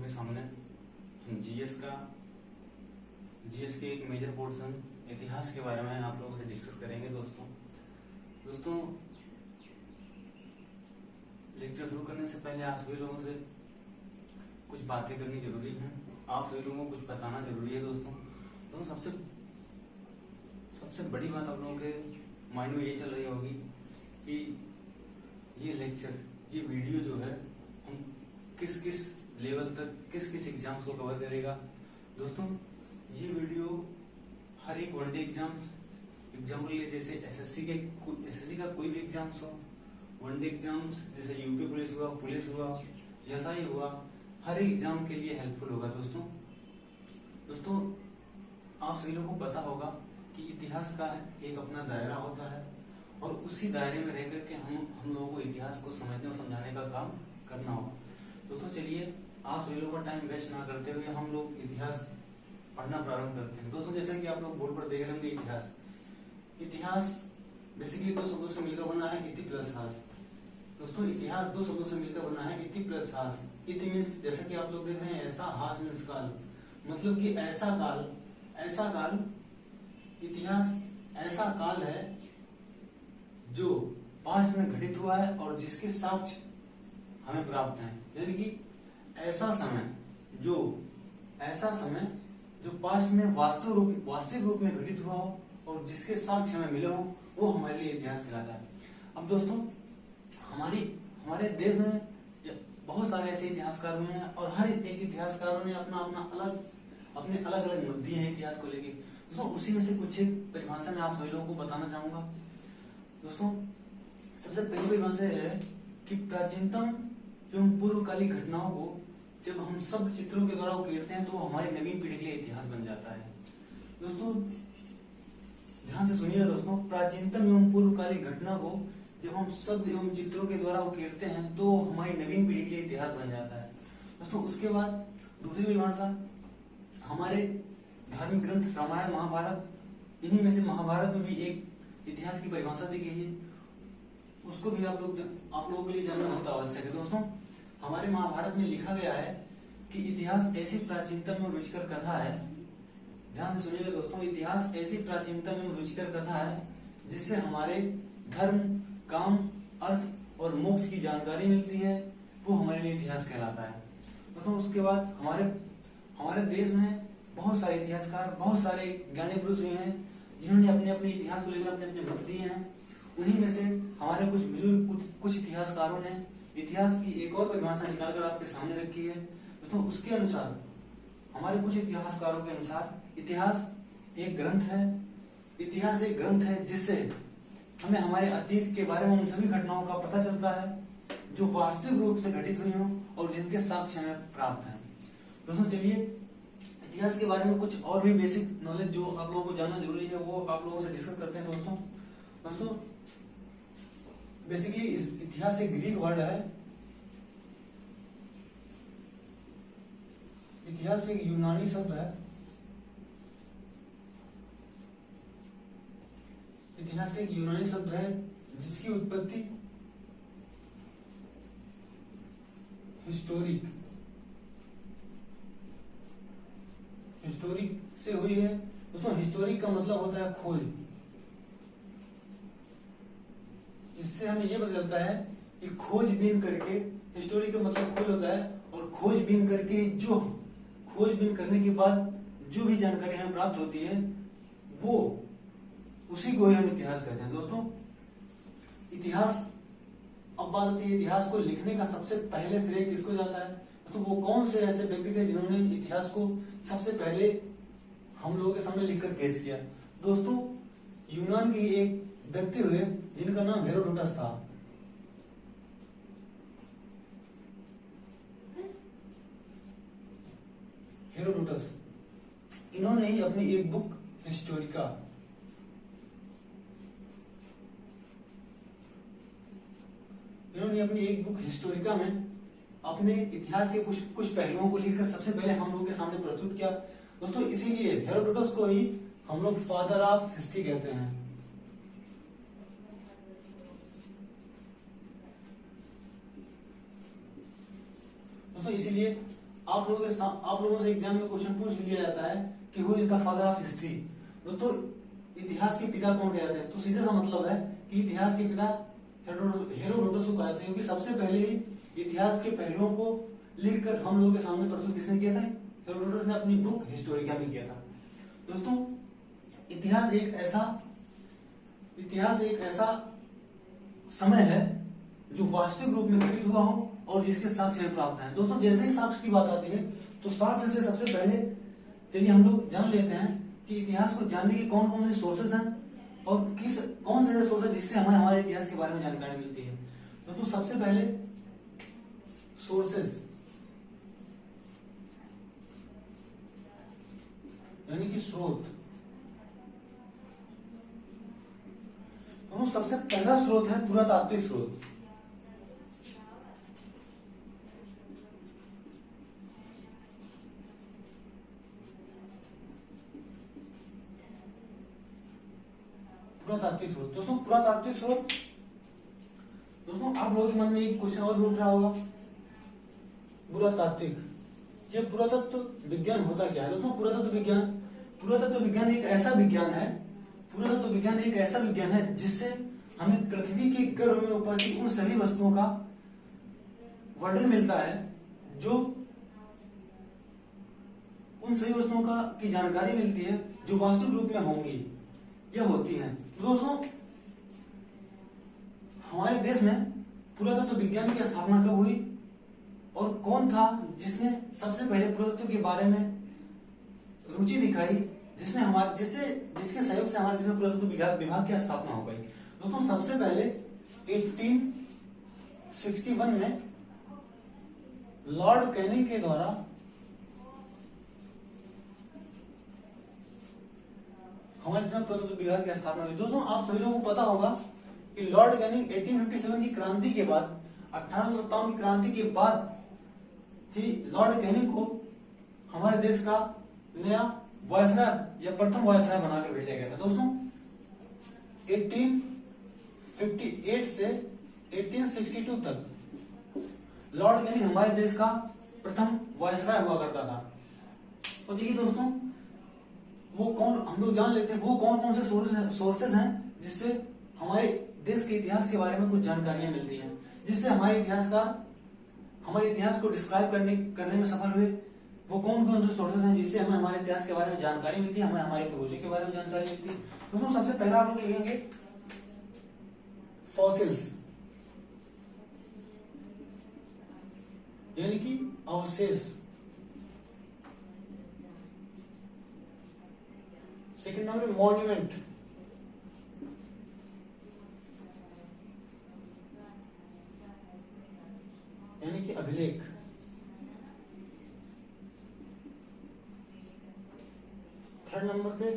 के सामने हम जीएस के एक मेजर पोर्शन इतिहास के बारे में आप लोगों से डिस्कस करेंगे। दोस्तों लेक्चर शुरू करने से पहले आप सभी लोगों से कुछ बातें करनी जरूरी है, आप सभी लोगों को कुछ बताना जरूरी है। दोस्तों सबसे बड़ी बात आप लोगों के माइंड में ये चल रही होगी कि ये लेक्चर, ये वीडियो जो है हम किस लेवल तक किस एग्जाम्स को कवर करेगा। दोस्तों ये वीडियो हर एक वनडे एग्जाम्पल लिए, जैसे एसएससी का कोई भी एग्जाम्स हो, वनडे एग्जाम्स जैसे यूपी पुलिस हुआ एसआई हुआ, हर एक एग्जाम के लिए हेल्पफुल होगा। दोस्तों आप सभी लोगों को पता होगा कि इतिहास का एक अपना दायरा होता है और उसी दायरे में रहकर के हम लोगों को इतिहास को समझने और समझाने का काम करना होगा। दोस्तों चलिए आप सभी लोगों का टाइम वेस्ट ना करते हुए हम लोग इतिहास पढ़ना प्रारंभ करते हैं। दोस्तों जैसे कि आप लोग बोर्ड पर देख रहे होंगे, इतिहास बेसिकली दो शब्दों से मिलकर बना है, इति प्लस हास। दोस्तों इतिहास दो शब्दों से मिलकर बना है, इति प्लस हास। इति मीन्स जैसा कि आप लोग देख रहे हैं ऐसा, हास मीन्स काल, मतलब कि ऐसा काल। इतिहास ऐसा काल है जो पास्ट में घटित हुआ है और जिसके साक्ष्य हमें प्राप्त हैं। यानी कि ऐसा समय जो पास्ट में वास्तविक रूप में घटित हुआ हो और जिसके साक्ष्य हमें मिले हो, वो हमारे लिए इतिहास कहलाता है। अब दोस्तों हमारे देश में बहुत सारे ऐसे इतिहासकार हुए हैं और हर एक इतिहासकारों ने अपने अलग अलग मुद्दे हैं इतिहास को लेके। दोस्तों उसी में से कुछ एक परिभाषा मैं आप सभी लोगों को बताना चाहूंगा। दोस्तों सबसे पहली परिभाषा यह है कि प्राचीनतम एवं पूर्वकालिक घटनाओं को जब हम शब्द चित्रों के द्वारा उकेरते हैं तो हमारी नवीन पीढ़ी के लिए इतिहास बन जाता है। दोस्तों ध्यान से सुनिएगा दोस्तों, प्राचीनतम एवं पूर्वकालिक घटना को जब हम शब्द एवं चित्रों के द्वारा उकेरते हैं तो हमारी नवीन पीढ़ी के लिए इतिहास बन जाता है। दोस्तों उसके बाद दूसरी परिभाषा, हमारे धार्मिक ग्रंथ रामायण महाभारत, इन्हीं में से महाभारत में भी एक इतिहास की परिभाषा दी गई है, उसको भी आप लोगों के लिए जानना बहुत आवश्यक है। दोस्तों हमारे महाभारत में लिखा गया है कि इतिहास ऐसी प्राचीनतम एवं रुचिकर कथा है। ध्यान से सुनिएगा दोस्तों, इतिहास ऐसी प्राचीनतम एवं रुचिकर कथा है जिससे हमारे धर्म, काम, अर्थ और मोक्ष की जानकारी मिलती है, वो हमारे लिए इतिहास कहलाता है। दोस्तों उसके बाद हमारे देश में बहुत सारे इतिहासकार, बहुत सारे ज्ञानी पुरुष हुए हैं जिन्होंने अपने अपने इतिहास को लेकर अपने अपने मत दिए हैं। उन्हीं में से हमारे कुछ इतिहासकारों ने इतिहास की एक और परिभाषा निकालकर आपके सामने रखी है। दोस्तों उसके अनुसार, हमारे कुछ इतिहासकारों के अनुसार इतिहास एक ग्रंथ है जिससे हमें हमारे अतीत के बारे में उन सभी घटनाओं का पता चलता है जो वास्तविक रूप से घटित हुई हो और जिनके साक्ष्य हमें प्राप्त हैं। दोस्तों चलिए इतिहास के बारे में कुछ और भी बेसिक नॉलेज जो आप लोगों को जानना जरूरी है वो आप लोगों से डिस्कस करते हैं। दोस्तों बेसिकली इतिहास एक ग्रीक वर्ड है, इतिहास एक यूनानी शब्द है, इतिहास एक यूनानी शब्द है जिसकी उत्पत्ति हिस्टोरिक से हुई है। दोस्तों हिस्टोरिक का मतलब होता है खोज। इससे हमें यह पता चलता है कि खोजबीन करके, हिस्टोरिक का मतलब खोज होता है, और खोजबीन करने के बाद जो भी जानकारी हमें प्राप्त होती है वो उसी को ही हम इतिहास कहते हैं। दोस्तों इतिहास, अब बात होती है इतिहास को लिखने का सबसे पहले श्रेय किसको जाता है। तो वो कौन से ऐसे व्यक्ति थे जिन्होंने इतिहास को सबसे पहले हम लोगों के सामने लिखकर पेश किया। दोस्तों यूनान के एक व्यक्ति हुए जिनका नाम हेरोडोटस था। हेरोडोटस, इन्होंने ही अपनी एक बुक हिस्टोरिका में अपने इतिहास के कुछ पहलुओं को लिखकर सबसे पहले हम लोगों के सामने प्रस्तुत किया। दोस्तों इसीलिए हेरोडोटस को ही हम लोग फादर ऑफ हिस्ट्री कहते हैं। दोस्तों इसीलिए आप लोगों से एग्जाम में क्वेश्चन पूछ लिया जाता है कि who is the father of history. दोस्तों इतिहास के पिता कौन कहते हैं? तो सीधे सा मतलब है कि इतिहास के पिता हेरोडोटस को कहते हैं, क्योंकि सबसे पहले ही इतिहास के पहलुओं को लिखकर हम लोगों के सामने प्रस्तुत किसने किया था? हेरोडोटस ने अपनी बुक हिस्टोरिका में किया था। दोस्तों इतिहास एक ऐसा समय है जो वास्तविक रूप में घटित हुआ हो और जिसके साक्ष्य प्राप्त हैं। दोस्तों जैसे ही साक्ष्य की बात आती है तो साक्ष्य से सबसे पहले चलिए हम लोग जान लेते हैं कि इतिहास को जानने के कौन कौन से सोर्सेज हैं और कौन से सोर्सेज जिससे हमें हमारे इतिहास के बारे में जानकारी मिलती है। तो सबसे पहले सोर्सेज यानी कि स्रोत। तो सबसे पहला स्रोत है पुरातात्विक स्रोत। पुरातात्विक स्रोत। दोस्तों पुरातात्विक स्रोत, दोस्तों आप लोगों के मन में एक क्वेश्चन और उठ रहा होगा, पुरातात्विक, ये पुरातत्व विज्ञान होता क्या है? दोस्तों पुरातत्व विज्ञान एक ऐसा विज्ञान है जिससे हमें पृथ्वी के गर्भ में उपस्थित उन सभी वस्तुओं का वर्णन मिलता है, जो उन सभी वस्तुओं का की जानकारी मिलती है जो वास्तविक रूप में होंगी या होती हैं। तो दोस्तों हमारे देश में पुरातत्व विज्ञान की स्थापना कब हुई और कौन था जिसने सबसे पहले पुरातत्व के बारे में रुचि दिखाई, जिसके सहयोग से हमारे देश में पुरातत्व विभाग की स्थापना हो गई? दोस्तों सबसे पहले 1861 में लॉर्ड कैनिंग के द्वारा हमारे देश में पुरातत्व विभाग की स्थापना हुई। दोस्तों आप सभी लोगों को पता होगा कि लॉर्ड कैनिंग 1857 की क्रांति के बाद, 1857 की क्रांति के बाद ही लॉर्ड कैनिंग को हमारे देश का नया वायसराय या प्रथम वायसराय बनाकर भेजा गया था। दोस्तों 1858 से 1862 तक लॉर्ड कैनिंग हमारे देश का प्रथम वायसराय हुआ करता था। तो देखिए दोस्तों हम लोग जान लेते हैं वो कौन कौन से सोर्सेज हैं जिससे हमारे देश के इतिहास के बारे में कुछ जानकारियां मिलती हैं, जिससे हमारे इतिहास को डिस्क्राइब करने में सफल हुए। वो कौन कौन से सोर्सेज हैं जिससे हमें हमारे इतिहास के बारे में जानकारी मिलती है, हमें हमारे पूर्वजों के बारे में जानकारी मिलती है। दोस्तों सबसे पहला आप लोग लिखेंगे फॉसिल्स, यानी कि अवशेष। सेकंड नंबर पे मॉन्यूमेंट, यानी कि अभिलेख। थर्ड नंबर पे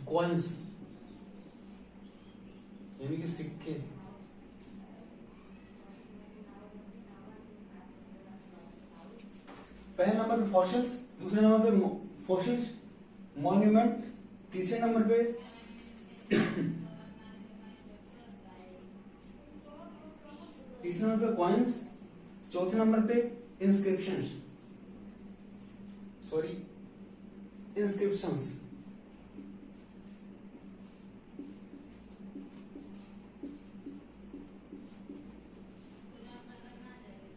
कॉइन्स, यानी कि सिक्के। पहले नंबर पे फॉसिल्स, दूसरे नंबर पे फॉसिल्स, मॉन्यूमेंट, तीसरे नंबर पे कॉइन्स, चौथे नंबर पे इंस्क्रिप्शंस।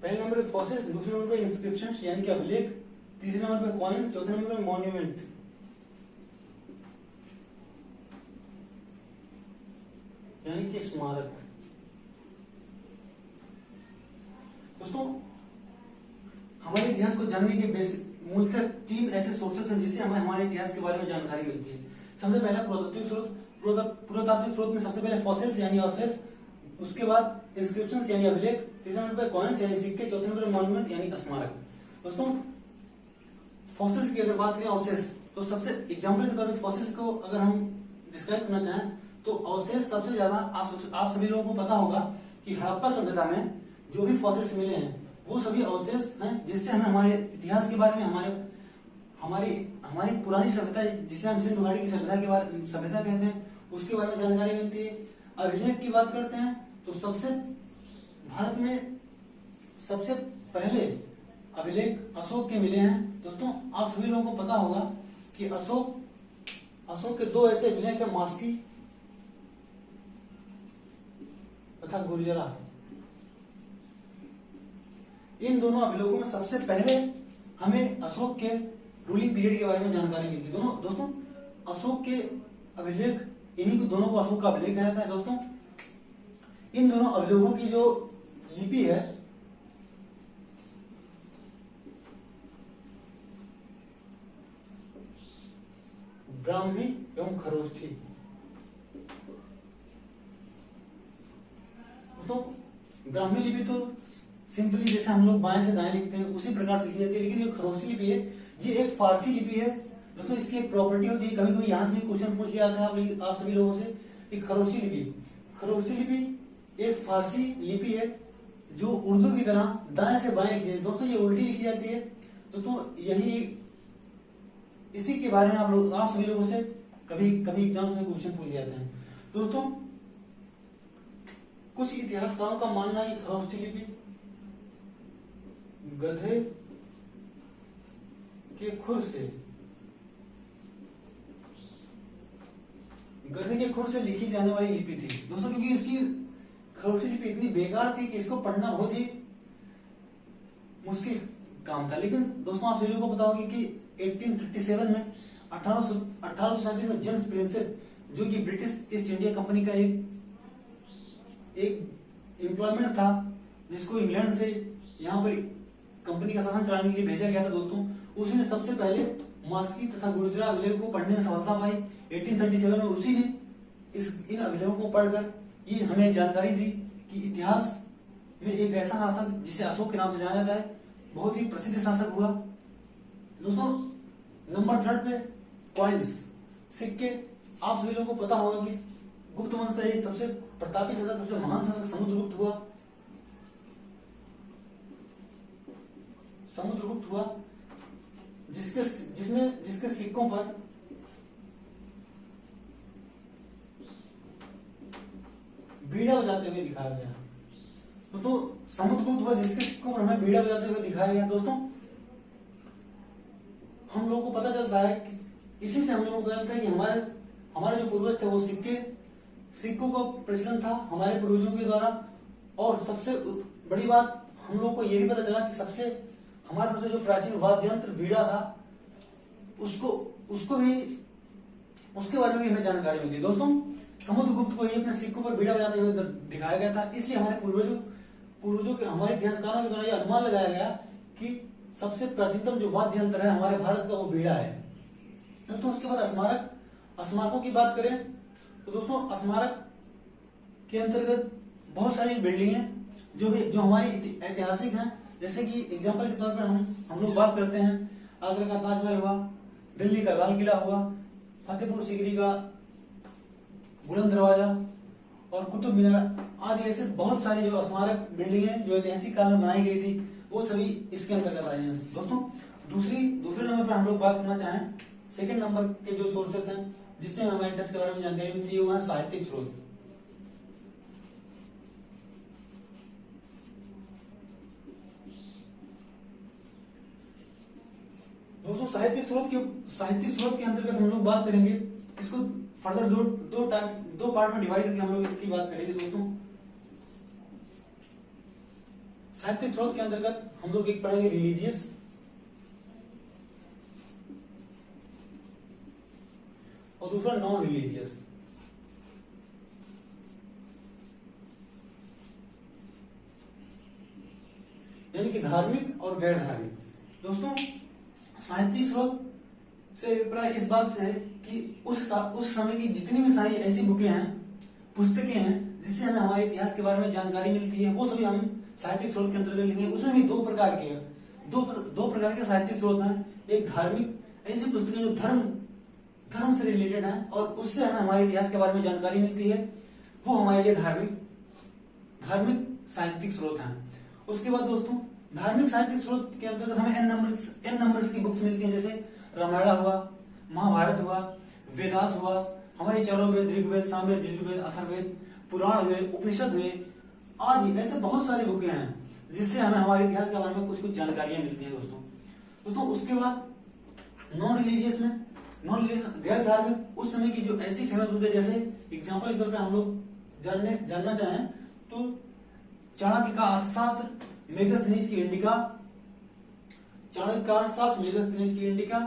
पहले नंबर पे फॉसिल्स, दूसरे नंबर पे इंस्क्रिप्शंस यानी कि अभिलेख, तीसरे नंबर पे कॉइन्स, चौथे नंबर पे मॉन्यूमेंट यानी कि स्मारक। दोस्तों हमारे इतिहास को जानने के मूलतः तीन ऐसे सोर्सेस हैं जिससे हमें हमारे इतिहास के बारे में जानकारी मिलती है। सबसे पहला पुरातात्विक स्रोत। पुरातात्विक स्रोत में सबसे पहले फॉसिल्स यानी अवशेष, उसके बाद इंस्क्रिप्शंस यानी अभिलेख, तीसरे नंबर पर कॉइन्स यानी सिक्के, चौथे नंबर पर मॉन्यूमेंट यानी स्मारक। दोस्तों फॉसिल्स की अगर बात करें, अवशेष, तो सबसे एग्जाम्पल के तौर पर फॉसिल्स को अगर हम डिस्क्राइब करना चाहें तो अवशेष सबसे ज्यादा आप सभी लोगों को पता होगा कि हड़प्पा सभ्यता में जो भी फॉसिल्स मिले हैं वो सभी अवशेष हैं जिससे हमें हमारे इतिहास के बारे में, हमारी पुरानी सभ्यता जिसे हम सिंधु घाटी की सभ्यता कहते हैं उसके बारे में जानकारी मिलती है। अभिलेख की बात करते हैं तो भारत में सबसे पहले अभिलेख अशोक के मिले हैं। दोस्तों आप सभी लोगों को पता होगा कि अशोक के दो ऐसे अभिलेख है, मास्की तथा गुर्जरा। इन दोनों अभिलेखों में सबसे पहले हमें अशोक के रूलिंग पीरियड के बारे में जानकारी मिलती है। दोस्तों अशोक के अभिलेख, इन्हीं को दोनों को अशोक का अभिलेख कहा जाता है। दोस्तों इन दोनों अभिलेखों की जो लिपि है ब्राह्मी एवं खरोष्ठी। दोस्तों ब्राह्मी लिपि तो सिंपली जैसे हम लोग बाएं से दाएं लिखते हैं उसी प्रकार से लिखी जाती है, लेकिन ये खरोष्ठी लिपि है, ये एक फारसी लिपि है। दोस्तों इसकी एक प्रॉपर्टी होती है, कभी कभी यहाँ से क्वेश्चन पूछ लिया था आप सभी लोगों से कि खरोष्ठी लिपि एक फारसी लिपि है जो उर्दू की तरह दाएं से बाएं लिखी जाती है। दोस्तों ये उल्टी लिखी जाती है। दोस्तों यही इसी के बारे में आप सभी लोगों से कभी कभी एग्जाम्स में क्वेश्चन पूछ जाते हैं। दोस्तों कुछ इतिहासकारों का मानना है खरोष्ठी लिपि गधे के खुर से लिखी जाने वाली लिपि थी। दोस्तों क्योंकि इसकी खरोष्ठी लिपि इतनी बेकार थी कि इसको पढ़ना बहुत ही मुश्किल काम था। लेकिन दोस्तों आप सभी को पता होगी कि 1837 में 1837 में जेम्स प्रिंसेप जो कि ब्रिटिश ईस्ट इंडिया कंपनी का एक एम्प्लॉयमेंट था, जिसको इंग्लैंड से यहाँ पर कंपनी का शासन चलाने के लिए भेजा गया था। दोस्तों उसने सबसे पहले मास्की तथा गुर्जरा अभिलेख को पढ़ने में सफलता पाई 1837 में। उसी ने इन अभिलेखों को पढ़कर ये हमें जानकारी दी कि इतिहास में एक ऐसा शासक जिसे अशोक के नाम से जाना जाता है बहुत ही प्रसिद्ध शासक हुआ। दोस्तों नंबर 3 पे कॉइन्स, सिक्के। आप सभी लोगों को पता होगा कि गुप्त वंश का एक सबसे प्रतापी शासक, सबसे महान शासक समुद्रगुप्त हुआ, जिसके सिक्कों पर बीड़ा बजाते हुए दिखाया गया। तो समुद्रगुप्त हुआ जिसके सिक्कों पर हमें बीड़ा बजाते हुए दिखाया गया। दोस्तों हम लोगों को पता चलता है कि इसी से हम लोगों को पता चलता है कि हमारे जो पूर्वज थे वो सिक्कों का प्रचलन था हमारे पूर्वजों के द्वारा। और सबसे बड़ी बात हम लोगों को ये भी पता चला कि हमारा सबसे जो प्राचीन वाद्य यंत्र बीड़ा था उसके बारे में भी हमें जानकारी मिली। दोस्तों समुद्रगुप्त को ही अपने सिक्कों पर बीड़ा बजाते हुए दिखाया गया था, इसलिए हमारे पूर्वजों के हमारे इतिहासकारों के द्वारा यह अनुमान लगाया गया कि सबसे प्राचीनतम जो वाद्य यंत्र है हमारे भारत का वो बीड़ा है। दोस्तों उसके बाद स्मारकों की बात करें तो दोस्तों स्मारक के अंतर्गत बहुत सारी बिल्डिंग है जो हमारी ऐतिहासिक हैं। जैसे कि एग्जांपल के तौर पर हम लोग बात करते हैं आगरा का ताजमहल हुआ, दिल्ली का लाल किला हुआ, फतेहपुर सीकरी का बुलंद दरवाजा और कुतुब मीनार आदि ऐसे बहुत सारी जो स्मारक बिल्डिंग है जो ऐतिहासिक काल में बनाई गई थी वो सभी इसके अंतर्गत आए हैं। दोस्तों दूसरे नंबर पर हम लोग बात करना चाहें, सेकंड नंबर के जो सोर्सेस हैं जिससे हमें इतिहास के बारे में जानकारी मिलती है वो है साहित्यिक स्रोत। दोस्तों साहित्यिक स्रोत के अंतर्गत हम लोग बात करेंगे, इसको फर्दर दो पार्ट में डिवाइड करके हम लोग इसकी बात करेंगे। दोस्तों साहित्यिक स्रोत के अंतर्गत हम लोग एक पढ़ेंगे रिलीजियस और दूसरा नॉन रिलीजियस। यानी कि धार्मिक और गैर धार्मिक। दोस्तों साहित्यिक स्रोत से अभिप्राय इस बात से है कि उस समय की जितनी भी सारी ऐसी बुकें हैं, पुस्तकें हैं जिससे हमें हमारे इतिहास के बारे में जानकारी मिलती है वो सभी हम साहित्यिक स्रोत के अंतर्गत लिखेंगे। उसमें भी दो प्रकार के साहित्यिक स्रोत हैं। एक धार्मिक, ऐसी पुस्तकें जो धर्म से रिलेटेड है और उससे हमें हमारे इतिहास के बारे में जानकारी मिलती है, वो हमारे लिए धार्मिक साहित्यिक स्रोत हैं। उसके बाद दोस्तों धार्मिक साहित्यिक स्रोत के अंतर्गत हमें एन नंबर्स की बुक्स मिलती हैं, जैसे रामायण हुआ, महाभारत हुआ, वेदास हुआ, हमारे चारों वेद ऋग्वेद, सामवेद, यजुर्वेद, अथर्ववेद, पुराण हुए, उपनिषद हुए आदि ऐसे बहुत सारी बुकें हैं जिससे हमें हमारे इतिहास के बारे में कुछ कुछ जानकारियां मिलती हैं दोस्तों उसके बाद नॉन रिलीजियस में, नॉन रिलीजियस गैर धार्मिक उस समय की जो ऐसी फेमस बुक है, जैसे एग्जाम्पल के तौर पर हम लोग जानना चाहें तो चाणक्य का अर्थशास्त्र, मेगस्थनीज की इंडिका, चाणक्य का अर्थशास्त्र, मेगस्थनीज की इंडिका,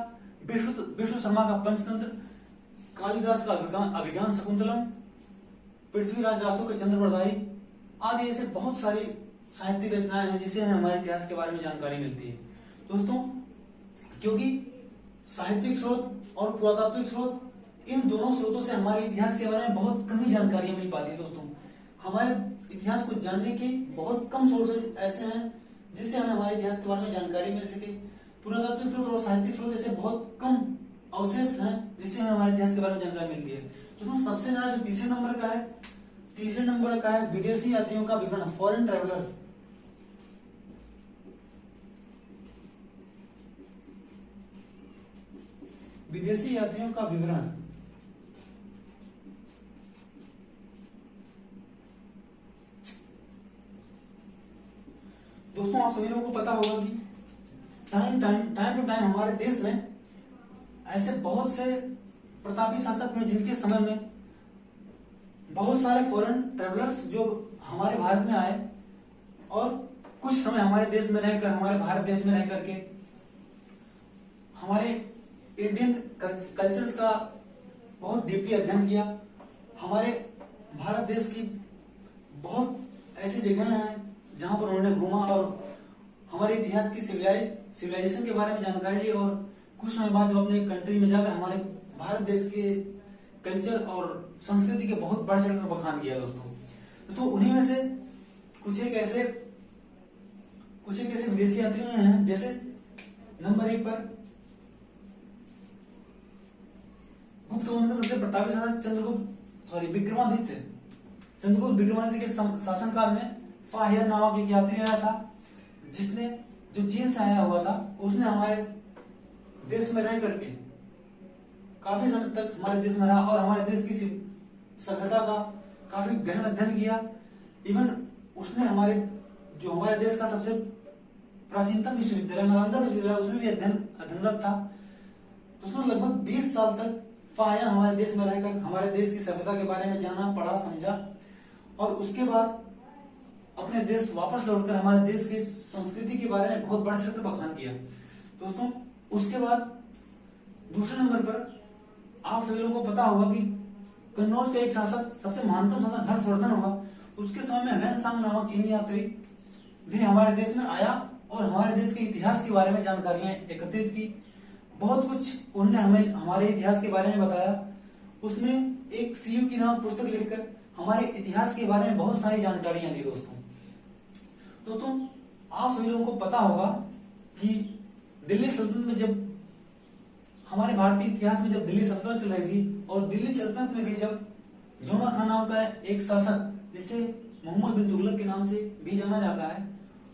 विष्णु शर्मा का पंचतंत्र, कालिदास का अभिज्ञान शकुंतलम, पृथ्वीराज रासो के चंद्रवरदाई आदि ऐसे बहुत सारी साहित्यिक रचनाएं हैं जिससे हमें हमारे इतिहास के बारे में जानकारी मिलती है दोस्तों। क्योंकि साहित्यिक स्रोत और पुरातात्विक स्रोत, इन दोनों स्रोतों से हमारे इतिहास के बारे में बहुत कम ही जानकारियां मिल पाती है दोस्तों। हमारे इतिहास को जानने के बहुत कम सोर्सेज ऐसे हैं जिससे हमें हमारे इतिहास के बारे में जानकारी मिल सके। पुरातात्विक स्रोत और साहित्यिक स्रोत ऐसे बहुत कम अवशेष हैं जिससे हमें हमारे इतिहास के बारे में जानकारी मिलती है। तो सबसे ज्यादा जो तीसरे नंबर का है विदेशी यात्रियों का विवरण, फॉरेन ट्रेवलर्स। विदेशी यात्रियों का विवरण दोस्तों, आप सभी लोगों को पता होगा कि टाइम टू टाइम हमारे देश में ऐसे बहुत से प्रतापी शासक हैं जिनके समय में बहुत सारे फॉरेन ट्रेवलर्स जो हमारे भारत में आए और कुछ समय हमारे देश में रहकर, हमारे भारत देश में रह करके हमारे इंडियन कल्चर्स का बहुत डीपली अध्ययन किया। हमारे भारत देश की बहुत ऐसी जगह हैं जहां पर उन्होंने घूमा और हमारे इतिहास की सिविलाइजेशन के बारे में जानकारी ली, और कुछ समय बाद जो अपने कंट्री में जाकर हमारे भारत देश के कल्चर और संस्कृति के बहुत बढ़ चढ़कर बखान किया दोस्तों। तो उन्हीं में से कुछ एक ऐसे विदेशी यात्री हैं, जैसे नंबर 1 पर गुप्त वंश का सबसे प्रतापी शासक चंद्रगुप्त विक्रमादित्य के शासनकाल में फाहियान नामक एक यात्री आया था, जिसने जो चीन से आया हुआ था, उसने हमारे देश में रह करके काफी समय तक हमारे देश में रहा और हमारे देश की सभ्यता का काफी गहन अध्ययन किया। इवन उसने हमारे देश का सबसे प्राचीनतम विश्वविद्यालय नालंदा विश्वविद्यालय, उसमें भी अध्ययनरत था। तो उसने लगभग 20 साल तक फाहियान हमारे देश में रहकर हमारे देश की सभ्यता के बारे में जाना, पढ़ा, समझा, और उसके बाद अपने देश वापस लौटकर हमारे देश की संस्कृति के बारे में बहुत बढ़ चढ़कर बखान किया दोस्तों। उसके बाद दूसरे नंबर पर आप सभी लोगों को पता होगा कि कन्नौज का एक शासक, सबसे महानतम शासक हर्षवर्धन होगा। उसके समय में वैनसांग नामक चीनी यात्री भी हमारे देश में आया और हमारे देश के इतिहास के बारे में जानकारियां एकत्रित की। बहुत कुछ उन्होंने हमें हमारे इतिहास के बारे में बताया। उसने एक सीयू की नाम पुस्तक लिखकर हमारे इतिहास के बारे में बहुत सारी जानकारियां दी दोस्तों। आप सभी लोगों को पता होगा कि दिल्ली सल्तनत में जब हमारे भारतीय इतिहास में जब दिल्ली सल्तनत चल रही थी, और दिल्ली सल्तनत में भी जब जोना खान नाम का एक शासक, जिसे मोहम्मद बिन तुगलक के नाम से भी जाना जाता है,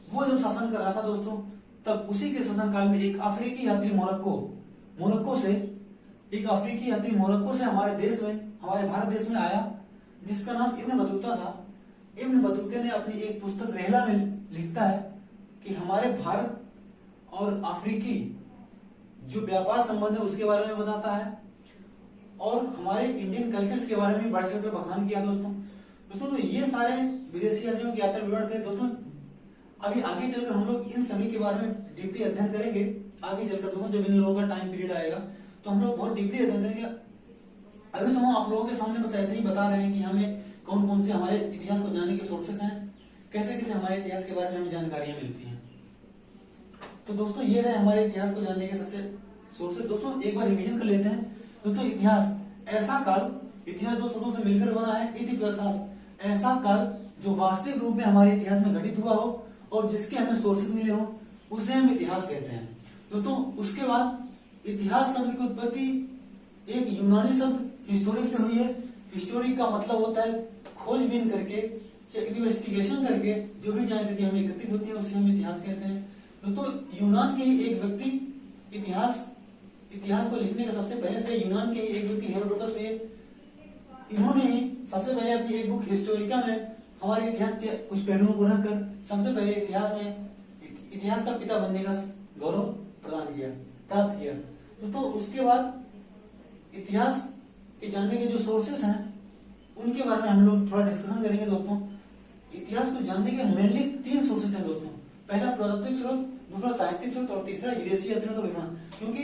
वो जब शासन कर रहा था दोस्तों, तब उसी के शासनकाल में एक अफ्रीकी यात्री मोरक्को से हमारे देश में, हमारे भारत देश में आया, जिसका नाम इब्न बतूता था। इब्न बतूते ने अपनी एक पुस्तक रहला में लिखता है कि हमारे भारत और अफ्रीकी जो व्यापार संबंध है उसके बारे में बताता है, और हमारे इंडियन कल्चर्स के बारे में बढ़ चढ़कर बखान किया दोस्तों। तो ये सारे विदेशी यात्रियों के यात्रा विवरण थे दोस्तों। अभी आगे चलकर हम लोग इन सभी के बारे में डीपली अध्ययन करेंगे। आगे चलकर दोस्तों जब इन लोगों का टाइम पीरियड आएगा तो हम लोग बहुत डीपली अध्ययन करेंगे। अभी तो हम आप लोगों के सामने बस ऐसे ही बता रहे हैं कि हमें कौन कौन से हमारे इतिहास को जानने के सोर्सेस हैं, कैसे कैसे हमारे इतिहास के बारे में हमें जानकारियां मिलती हैं। तो दोस्तों ये रहे हमारे इतिहास को जानने के सबसे सोर्सेस। दोस्तों एक बार रिवीजन कर लेते हैं दोस्तों। इतिहास ऐसा काल, इतिहास दो शब्दों से मिलकर बना है, इति प्लस ऐसा काल जो वास्तविक रूप में हमारे इतिहास में घटित हुआ हो और जिसके हमें सोर्सेस मिले हो, उसे हम इतिहास कहते हैं दोस्तों। उसके बाद इतिहास शब्द की उत्पत्ति एक यूनानी शब्द हिस्टोरिक से हुई है। हिस्टोरिक का मतलब होता है खोजबीन करके या इन्वेस्टिगेशन करके जो भी जानकारी हमें एकत्रित होती है उसे हम इतिहास कहते हैं। तो यूनान के ही एक व्यक्ति इतिहास को लिखने का सबसे पहले से यूनान के ही एक व्यक्ति हेरोडोटस है, इन्होंने ही सबसे पहले अपनी एक बुक हिस्टोरिका में हमारे इतिहास के कुछ पहलुओं को रखकर सबसे पहले इतिहास का पिता बनने का गौरव प्राप्त किया। दोस्तों उसके बाद इतिहास के जानने के जो सोर्सेस हैं उनके बारे में हम लोग थोड़ा डिस्कशन करेंगे। दोस्तों इतिहास को जानने के मेनली 3 सोर्सेस हैं दोस्तों। पहला पुरातात्विक स्रोत, दूसरा साहित्यिक स्रोत और तीसरा विदेशी यात्रियों का विवरण। क्योंकि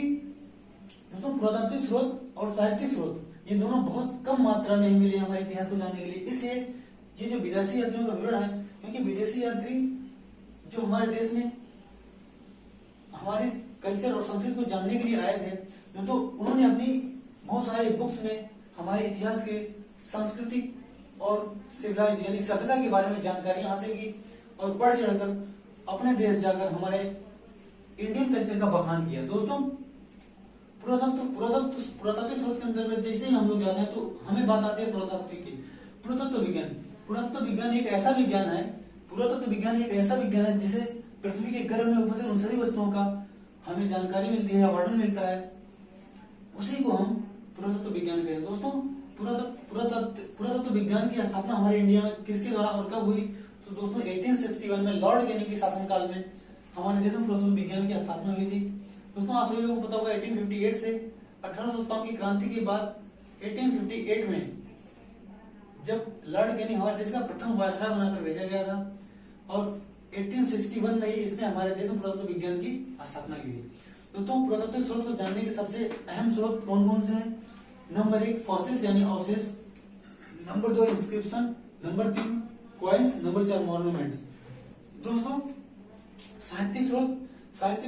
दोस्तों पुरातात्विक स्रोत और साहित्यिक स्रोत ये दोनों बहुत कम मात्रा में ही मिले हमारे इतिहास को जानने के लिए। इसलिए ये जो विदेशी यात्रियों का विवरण है, क्योंकि विदेशी यात्री जो हमारे देश में हमारे कल्चर और संस्कृति को जानने के लिए आए थे, तो उन्होंने अपनी बहुत सारे बुक्स में हमारे इतिहास के सांस्कृतिक और सिविलाइज यानी सभ्यता के बारे में जानकारी हासिल की और बढ़ चढ़कर अपने देश जाकर हमारे इंडियन कल्चर का बखान किया। दोस्तों पुरातात्विक स्रोत के अंतर्गत जैसे ही हम लोग जाते हैं तो हमें बात आती है पुरातात्विक की। पुरातत्व विज्ञान एक ऐसा विज्ञान है, पुरातत्व विज्ञान एक ऐसा विज्ञान है जिसे पृथ्वी के गर्भ में उपस्थित उन सभी वस्तुओं का हमें जानकारी मिलती है या वर्णन मिलता है, उसी को हम पुरातत्व विज्ञान कहते हैं। दोस्तों पुरातत्व विज्ञान की स्थापना हमारे इंडिया में किसके द्वारा और कब हुई? तो दोस्तों 1861 में लॉर्ड केनी के शासनकाल में हमारे देश में पुरातत्व विज्ञान की स्थापना हुई थी। दोस्तों आप सभी लोगों को पता होगा 1858 से 1857 की क्रांति के बाद 1858 में जब लॉर्ड केनी हमारे देश का प्रथम वायसराय बनाकर भेजा गया था और 1861 में ही इसने हमारे देश में पुरातत्व विज्ञान की स्थापना की थी। दोस्तों पुरातत्व स्रोत को जानने के सबसे अहम स्रोत कौन कौन से हैं? नंबर 1 फॉसिल्स यानी अवशेष, number 2 inscription, number 3 coins, number 4 monuments. दोस्तों साहित्यिक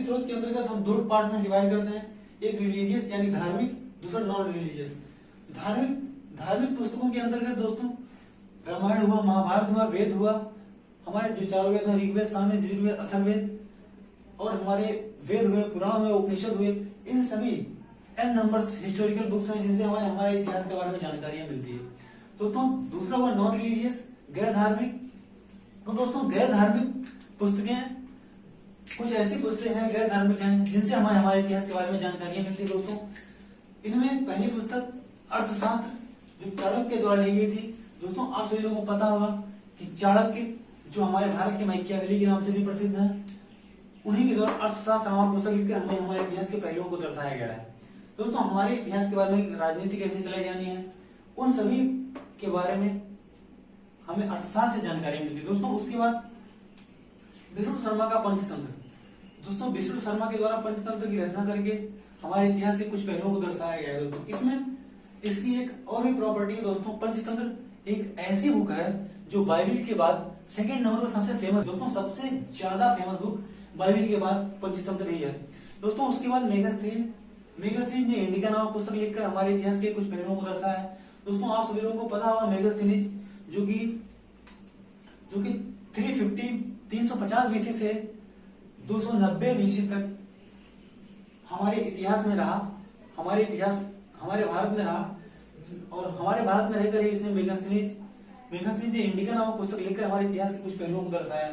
स्रोत के अंतर्गत हम 2 पार्ट में डिवाइड करते हैं, एक रिलीजियस यानी धार्मिक, दूसरा नॉन रिलीजियस। धार्मिक पुस्तकों के अंतर्गत दोस्तों रामायण हुआ, महाभारत हुआ, वेद हुआ, हमारे जो 4 वेद हैं ऋग्वेद, सामवेद, यजुर्वेद, अथर्ववेद और हमारे वेद हुए, पुराण हुए, उपनिषद हुए, इन सभी n नंबर्स हिस्टोरिकल बुक्स हैं जिनसे हमारे इतिहास के बारे में जानकारियां मिलती है। दोस्तों दूसरा हुआ नॉन रिलीजियस, गैर धार्मिक। तो दोस्तों गैर धार्मिक पुस्तकें कुछ ऐसी पुस्तकें हैं गैर धार्मिक हैं जिनसे हमारे इतिहास के बारे में जानकारियां मिलती है। दोस्तों इनमें पहली पुस्तक अर्थशास्त्र जो चाणक्य द्वारा ली गई थी। दोस्तों आप सभी लोगों को पता होगा कि चाणक्य जो हमारे भारत के मैकियावेली के नाम से भी प्रसिद्ध है, उन्हीं के द्वारा अर्थशास्त्र नामक पुस्तक लिखकर हमें हमारे इतिहास के पहलुओं को दर्शाया गया है। दोस्तों हमारे इतिहास के बारे में राजनीति कैसे चलाई जानी है, उन सभी के बारे में हमें अर्थशास्त्र से जानकारी मिलती है। दोस्तों उसके बाद विष्णु शर्मा का पंचतंत्र। दोस्तों विष्णु शर्मा के द्वारा पंचतंत्र की रचना करके हमारे इतिहास के कुछ पहलुओं को दर्शाया गया है। दोस्तों इसमें इसकी एक और भी प्रॉपर्टी है। दोस्तों पंचतंत्र एक ऐसी बुक है जो बाइबिल के बाद सेकंड नंबर पर सबसे फेमस, दोस्तों सबसे ज्यादा फेमस बुक बाइबिल के बाद पंचतंत्र ही है। दोस्तों उसके बाद मेगास्थनीज ने इंडिका नामक पुस्तक लिखकर हमारे इतिहास के कुछ पहलुओं को दर्शाया है। दोस्तों आप सभी लोगों को पता होगा मेगास्थनीज जो कि 350 बीसी से 290 बीसी तक हमारे इतिहास में रहा, हमारे भारत में रहा और हमारे भारत में रहकर ही इसने मेगास्थनीज ने इंडिका नामक पुस्तक लिखकर हमारे इतिहास के कुछ पहलुओं को दर्शाया है।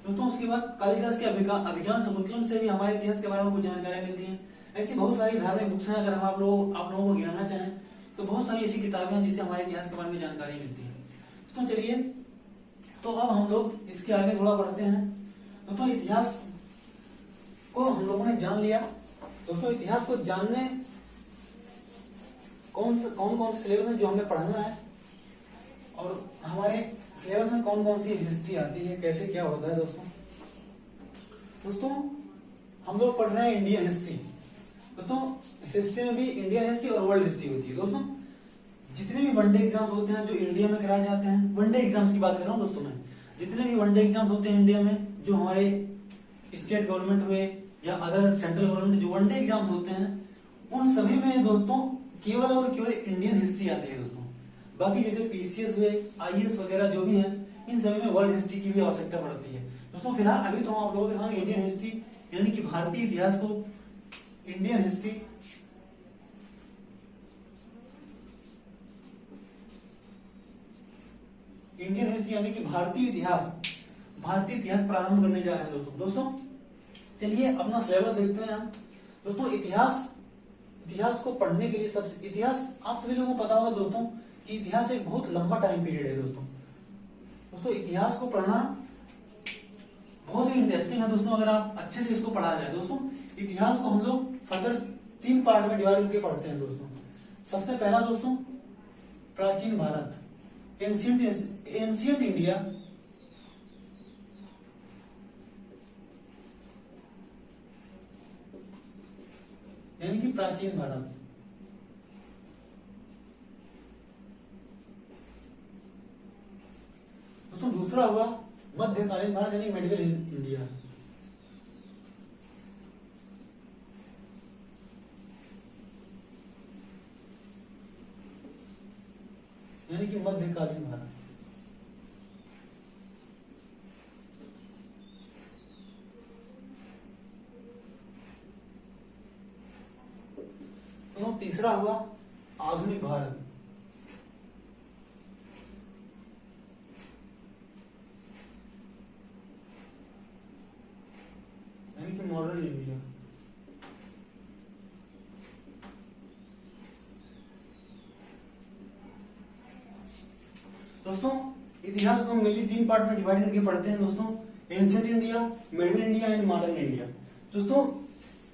दोस्तों उसके बाद कालिदास के अभिज्ञान शाकुंतलम से भी हमारे इतिहास के बारे में कुछ जानकारियां मिलती हैं। ऐसी बहुत सारी धार्मिक बुक्स हैं, अगर हम आप लोगों को गिनाना चाहें तो बहुत सारी ऐसी किताबें हैं जिससे हमारे इतिहास के बारे में जानकारी मिलती है। दोस्तों चलिए तो अब हम लोग इसके आगे थोड़ा बढ़ते हैं। दोस्तों इतिहास को हम लोगों ने जान लिया। दोस्तों इतिहास को जानने कौन कौन से सिलेबस है जो हमें पढ़ना है और हमारे सिलेबस में कौन कौन सी हिस्ट्री आती है, कैसे क्या होता है। दोस्तों हम लोग पढ़ रहे हैं इंडियन हिस्ट्री। दोस्तों हिस्ट्री में भी इंडियन हिस्ट्री और वर्ल्ड हिस्ट्री होती है। दोस्तों जितने भी वनडे एग्जाम्स होते हैं जो इंडिया में कराए जाते हैं, वनडे एग्जाम्स की बात कर रहा हूँ दोस्तों मैं, जितने भी वनडे एग्जाम्स होते हैं इंडिया में जो हमारे स्टेट गवर्नमेंट हुए या अदर सेंट्रल गवर्नमेंट जो वनडे एग्जाम्स होते हैं, उन सभी में दोस्तों केवल और केवल इंडियन हिस्ट्री आती है। दोस्तों बाकी जैसे पीसीएस हुए, आईएएस वगैरह जो भी है, इन सभी में वर्ल्ड हिस्ट्री की भी आवश्यकता पड़ती है। दोस्तों फिलहाल अभी तो हम आप लोगों के सामने इंडियन हिस्ट्री यानी कि भारतीय इतिहास को इंडियन हिस्ट्री यानी कि भारतीय इतिहास प्रारंभ करने जा रहे हैं। दोस्तों चलिए अपना सिलेबस देखते हैं हम। दोस्तों इतिहास को पढ़ने के लिए सबसे इतिहास आप सभी लोगों को पता होगा दोस्तों कि इतिहास एक बहुत लंबा टाइम पीरियड है। दोस्तों दोस्तों इतिहास को पढ़ना बहुत ही इंटरेस्टिंग है दोस्तों, अगर आप अच्छे से इसको पढ़ा जाए। दोस्तों इतिहास को हम लोग फर्दर 3 पार्ट में डिवाइड करके पढ़ते हैं दोस्तों। सबसे पहला दोस्तों प्राचीन भारत, एंशियंट इंडिया, यानी कि प्राचीन भारत। दोस्तों दूसरा हुआ मध्यकालीन भारत यानी मेडिवल इंडिया, यानी कि मध्यकालीन भारत। तो तीसरा हुआ आधुनिक भारत, यानी कि मॉडर्न इंडिया। दोस्तों इतिहास को हम मेनली 3 पार्ट में डिवाइड करके पढ़ते हैं दोस्तों, ancient India, middle India and modern India. दोस्तों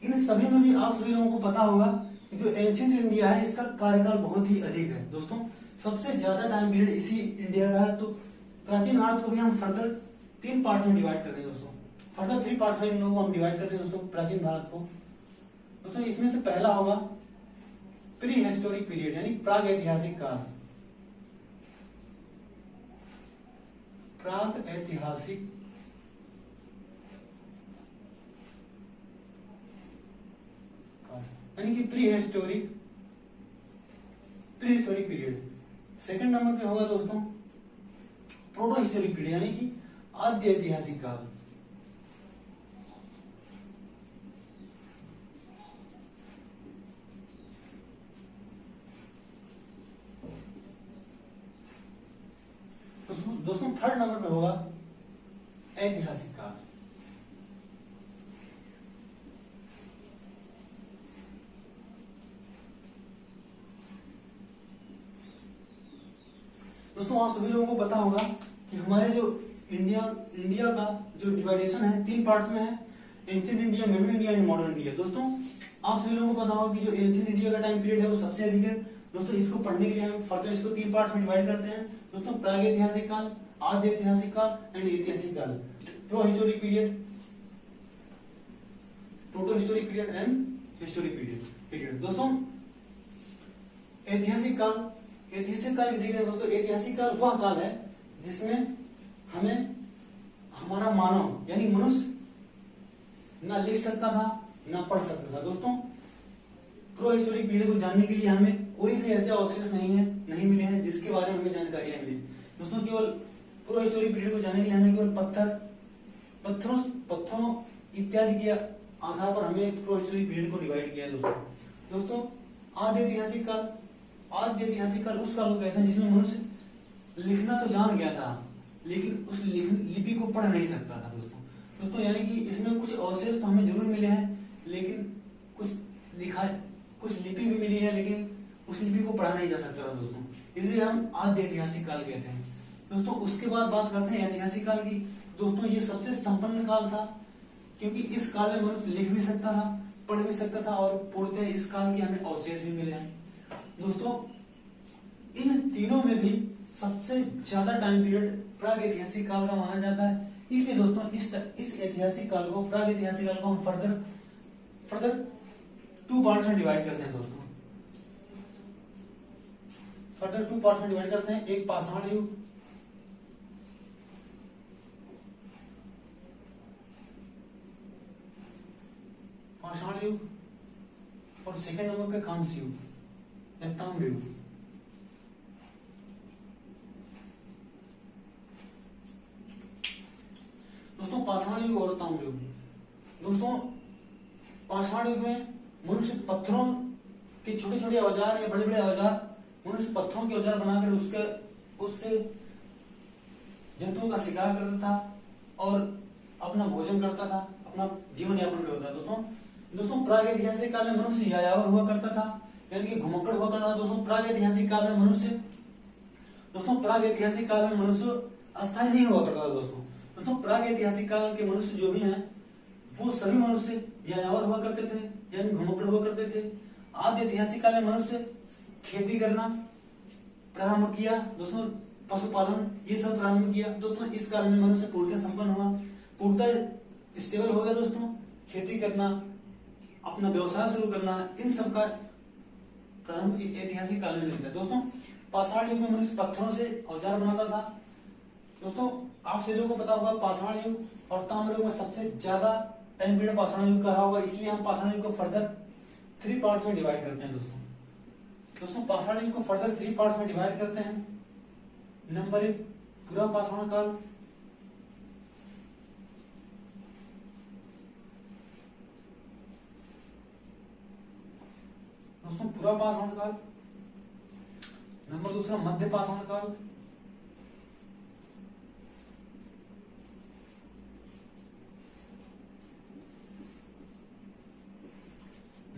इन सभी में भी आप सभी लोगों को पता होगा कि जो एंशिएंट इंडिया है इसका कार्यकाल बहुत ही अधिक है दोस्तों, सबसे ज्यादा टाइम पीरियड इसी इंडिया का है। तो प्राचीन भारत को भी हम फर्दर 3 पार्ट में डिवाइड करते हैं दोस्तों, फर्दर 3 पार्ट में इन लोगों को हम डिवाइड करते हैं दोस्तों प्राचीन भारत को। दोस्तों इसमें से पहला होगा प्री हिस्टोरिक पीरियड, यानी प्राग ऐतिहासिक काल, प्राग ऐतिहासिक यानी कि pre historic period. Second number पे होगा दोस्तों प्रोटो हिस्टोरिक पीरियड, यानी कि आद्य ऐतिहासिक काल। दोस्तों थर्ड नंबर पे होगा ऐतिहासिक काल। दोस्तों आप सभी लोगों को पता होगा कि हमारे जो इंडिया का जो डिवाइडेशन है 3 पार्ट्स में है, ancient India, middle India and modern India. दोस्तों आप सभी लोगों को पता होगा कि जो एंशिएंट इंडिया का टाइम पीरियड है वो सबसे अधिक है। दोस्तों इसको पढ़ने के लिए हम फर्दर इसको 3 पार्ट्स में डिवाइड करते हैं दोस्तों, प्राग ऐतिहासिक काल, आद्य ऐतिहासिक काल एंड ऐतिहासिक काल, pro historic period, proto historic period and historic period. दोस्तों ऐतिहासिक काल किसी के दोस्तों, ऐतिहासिक काल वह काल है जिसमें हमें हमारा मानव यानी मनुष्य ना लिख सकता था ना पढ़ सकता था। दोस्तों प्रो हिस्टोरिक पीरियड को जानने के लिए हमें कोई भी ऐसे अवशेष नहीं मिले हैं जिसके बारे में हमें जानकारियां मिली। दोस्तों केवल प्रो हिस्टोरिक पीरियड को जानने के लिए हमें केवल पत्थरों इत्यादि के आधार पर हमें प्रो हिस्टोरिक पीरियड को डिवाइड किया है दोस्तों। आद्य ऐतिहासिक काल उस काल को कहते हैं जिसमें मनुष्य लिखना तो जान गया था लेकिन उस लिपि को पढ़ नहीं सकता था दोस्तों यानी कि इसमें कुछ अवशेष तो हमें जरूर मिले हैं, लेकिन कुछ लिपि भी मिली है लेकिन उस लिपि को पढ़ा नहीं जा सकता था दोस्तों, इसे हम आद्य ऐतिहासिक काल कहते हैं दोस्तों। उसके बाद बात करते हैं ऐतिहासिक काल की। दोस्तों ये सबसे संपन्न काल था क्योंकि इस काल में मनुष्य लिख भी सकता था, पढ़ भी सकता था और पूर्णतः इस काल के हमें अवशेष भी मिले हैं दोस्तों। इन तीनों में भी सबसे ज्यादा टाइम पीरियड प्राग ऐतिहासिक काल का माना जाता है, इसलिए दोस्तों इस ऐतिहासिक काल को, प्राग ऐतिहासिक काल को हम फर्दर 2 पार्ट्स में डिवाइड करते हैं दोस्तों, फर्दर 2 पार्ट्स में डिवाइड करते हैं। एक पाषाण युग, और सेकंड नंबर पे कांस्य युग या ताम्र युग। दोस्तों पाषाण युग और ताम्र युग। दोस्तों पाषाण युग में मनुष्य पत्थरों के छोटे छोटे औजार या बड़े बड़े औजार, मनुष्य पत्थरों के औजार बनाकर उससे जंतुओं का शिकार करता था और अपना भोजन करता था, अपना जीवन यापन करता था दोस्तों। प्राग ऐतिहासिक काल में मनुष्य यायावर हुआ करता था, यानी कि घुमक्कड़ हुआ करता था दोस्तों। प्राग ऐतिहासिक काल में मनुष्य अस्थायी नहीं हुआ करता था दोस्तों। दोस्तों प्राग ऐतिहासिक काल के मनुष्य जो भी हैं वो सभी मनुष्य यायावर हुआ करते थे, यानी घुमक्कड़ हुआ करते थे। आदि ऐतिहासिक काल में मनुष्य खेती करना प्रारंभ किया दोस्तों, पशुपालन ये सब प्रारंभ किया दोस्तों। इस काल में मनुष्य पूर्णतः संपन्न हुआ, पूर्णतः स्टेबल हो गया दोस्तों। खेती करना, अपना व्यवसाय शुरू करना, इन सब का प्रारंभ ऐतिहासिक काल में मिलता है दोस्तों। पाषाण युग में मनुष्य पत्थरों से औजार बनाता था दोस्तों। आप सभी लोगों को पता होगा पाषाण युग और ताम्र युग में सबसे ज्यादा टाइम पीरियड पाषाण युग का रहा होगा, इसलिए हम पाषाण युग को फर्दर 3 पार्ट्स में डिवाइड करते हैं दोस्तों। दोस्तों पाषाण युग को फर्दर 3 पार्ट्स में डिवाइड करते हैं। नंबर 1 पूरा पाषाण काल, दोस्तों पूरा पाषाण काल। नंबर 2 मध्य पाषाण काल,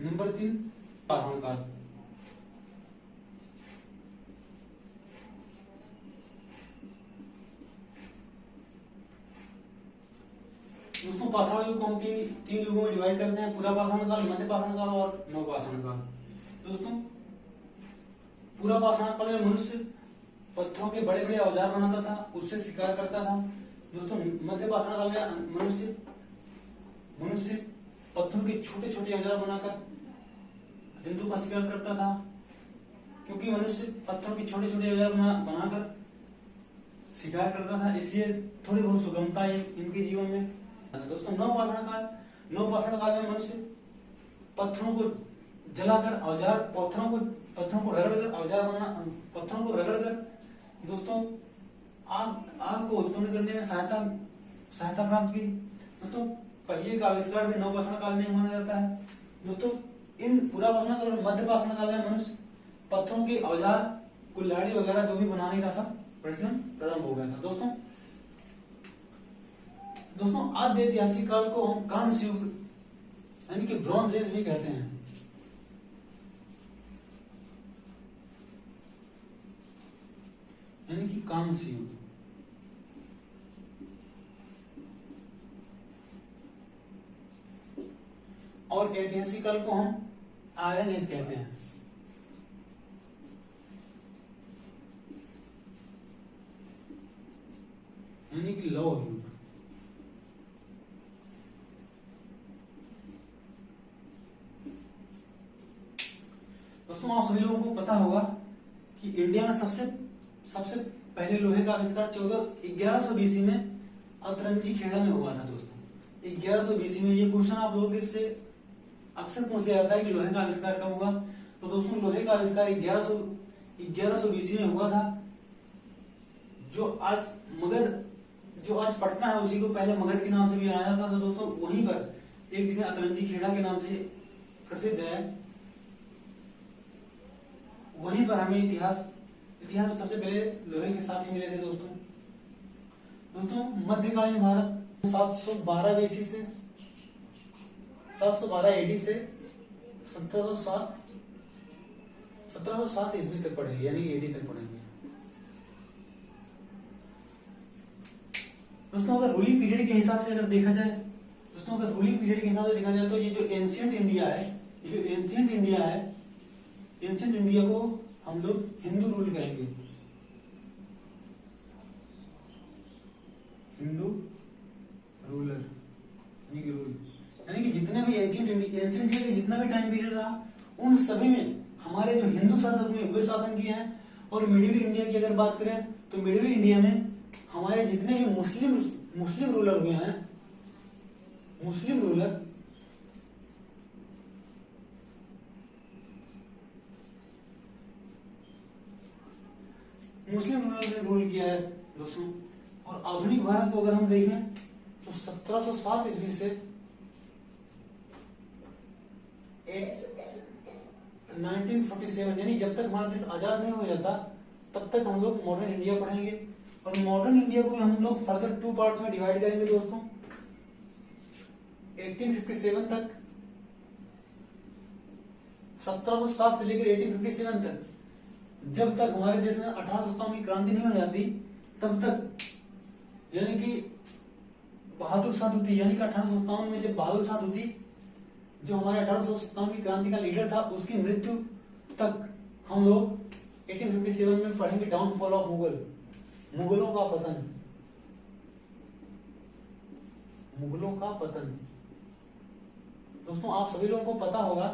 नंबर 3 पाषाण काल। दोस्तों पाषाण युग को हम तीन युगों में डिवाइड करते हैं, पूरा पाषाण काल, मध्य पाषाण काल और नव पाषाण काल। दोस्तों पूरा पाषाण काल में मनुष्य पत्थरों के बड़े बड़े औजार बनाता था, उससे शिकार करता था दोस्तों। मध्य पाषाण काल में मनुष्य पत्थरों के छोटे छोटे औजार बनाकर जंतु का शिकार करता था, क्योंकि मनुष्य पत्थरों के छोटे छोटे औजार बनाकर शिकार करता था, इसलिए थोड़ी बहुत सुगमता इनके जीवन में। दोस्तों नव पाषाण काल में मनुष्य पत्थरों को जलाकर औजार, पत्थरों को रगड़कर औजार बना, पत्थरों को रगड़कर दोस्तों आग को उत्पन्न करने में सहायता प्राप्त की दोस्तों। पहिए का आविष्कार भी नव पाषाण काल में माना जाता है दोस्तों। इन पूरा पाषाण काल और मध्य पाषाण काल में मनुष्य पत्थरों के औजार, कुल्हाड़ी वगैरह जो भी बनाने का सब प्रचलन प्रारंभ हो गया था दोस्तों। आद्य ऐतिहासिक काल को हम कांस्य युग यानी कि ब्रॉन्ज एज भी कहते हैं। यानी कि कांस्य युग। और ऐतिहासिक काल को हम आयरन एज कहते हैं। यानी कि लौह युग। दोस्तों आप सभी लोगों को पता होगा कि इंडिया में सबसे पहले लोहे का आविष्कार 1100 BC में अतरंजी खेड़ा में हुआ था दोस्तों। 1100 BC में। ये क्वेश्चन आप लोगों से अक्सर पूछ लिया जाता है कि लोहे का आविष्कार कब हुआ। तो दोस्तों लोहे का आविष्कार 1100 BC में हुआ था। जो आज पटना है उसी को पहले मगध के नाम से भी जाना जाता था। तो दोस्तों वहीं पर एक जगह अतरंजी खेड़ा के नाम से प्रसिद्ध है, वहीं पर हमें इतिहास में सबसे पहले लोहे के साक्ष्य मिले थे दोस्तों। मध्यकालीन भारत 712 BC से 712 AD से 1707 ईस्वी तक पढ़ेंगे, यानी AD तक पढ़ेंगे दोस्तों। अगर रूलिंग पीरियड के हिसाब से अगर देखा जाए तो ये जो एंशिएंट इंडिया को हम लोग हिंदू रूल कहेंगे। हिंदू रूलर यानी कि जितने भी एंशिएंट इंडिया का जितना भी टाइम पीरियड रहा, उन सभी में हमारे जो हिंदू शासक में वे शासन किए हैं। और मिडिवल इंडिया की अगर बात करें तो मिडिवल इंडिया में हमारे जितने भी मुस्लिम रूलर हुए हैं, मुस्लिम रूलर ने रूल किया है दोस्तों। और आधुनिक भारत को अगर हम देखें तो 1707 ईस्वी से 1947 यानी जब तक हमारा देश आजाद नहीं हो जाता तब तक हम लोग मॉडर्न इंडिया पढ़ेंगे। और मॉडर्न इंडिया को भी हम लोग फर्दर 2 पार्ट्स में डिवाइड करेंगे दोस्तों। 1857 तक, 1707 से लेकर 1857 तक, जब तक हमारे देश में 18 की क्रांति नहीं हो जाती तब तक यानी कि बहादुर शाह दूती, यानी कि 1857 में जब बहादुर शाह दूती जो हमारे 1857 की क्रांति का लीडर था, उसकी मृत्यु तक हम लोग 1857 में पढ़ेंगे डाउनफॉल ऑफ मुगल, मुगलों का पतन, मुगलों का पतन। दोस्तों आप सभी लोगों को पता होगा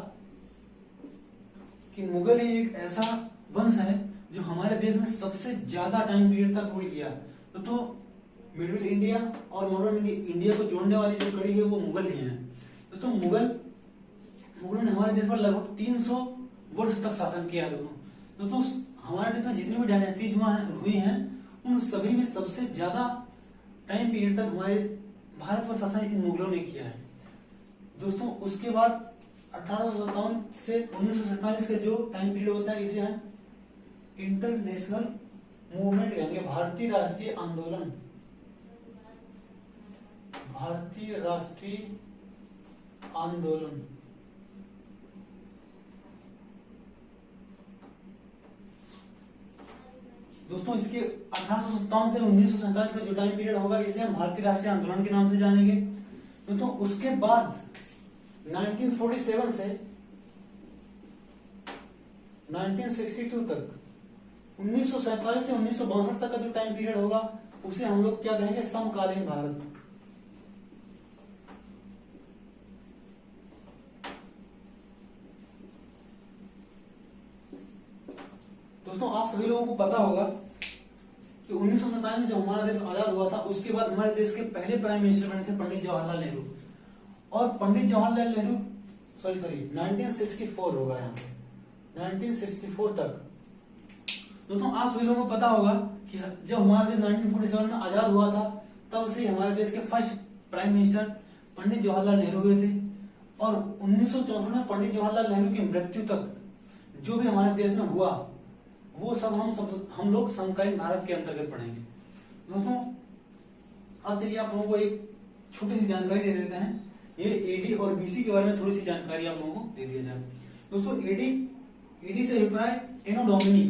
कि मुगल ही एक ऐसा वंश है जो हमारे देश में सबसे ज्यादा टाइम पीरियड तक रूल किया। तो मिडिल इंडिया और मॉडर्न इंडिया को जोड़ने वाली जो कड़ी है वो मुगल ही है। दोस्तों मुगलों ने हमारे देश पर लगभग 300 वर्ष तक शासन किया। दोस्तों हमारे देश में जितनी भी डायनेस्टीज हुई हैं उन सभी में सबसे ज्यादा टाइम पीरियड तक हमारे भारत पर शासन इन मुगलों ने किया है। दोस्तों उसके बाद 1857 से 1947 का जो टाइम पीरियड होता है इसे हम इंटरनेशनल मूवमेंट कहेंगे, भारतीय राष्ट्रीय आंदोलन, भारतीय राष्ट्रीय आंदोलन। दोस्तों इसके 1857 से 1947 में जो टाइम पीरियड होगा इसे हम भारतीय राष्ट्रीय आंदोलन के नाम से जानेंगे। तो उसके बाद 1947 से 1962 तक, 1947 से 1962 तक का जो टाइम पीरियड होगा उसे हम लोग क्या कहेंगे, समकालीन भारत। दोस्तों आप सभी लोगों को पता होगा कि 1947 में जब हमारा देश आजाद हुआ था उसके बाद हमारे देश के पहले प्राइम मिनिस्टर बने थे पंडित जवाहरलाल नेहरू। और पंडित जवाहरलाल नेहरू 1964 होगा यहाँ पे, 1964 तक। दोस्तों आप सभी लोगों को पता होगा कि जब हमारा देश 1947 में आजाद हुआ था तब से हमारे देश के first prime minister Pandit Jawaharlal Nehru हुए थे। और 1964 में पंडित जवाहरलाल नेहरू की मृत्यु तक जो भी हमारे देश में हुआ वो सब हम लोग समकालीन भारत के अंतर्गत पढ़ेंगे। दोस्तों अब चलिए आप लोगों को एक छोटी सी जानकारी दे देते हैं। ये एडी और बीसी के बारे में थोड़ी सी जानकारी आप लोगों को दे दिया जाए। दोस्तों एडी से अभिप्राय एनो डोमिनी,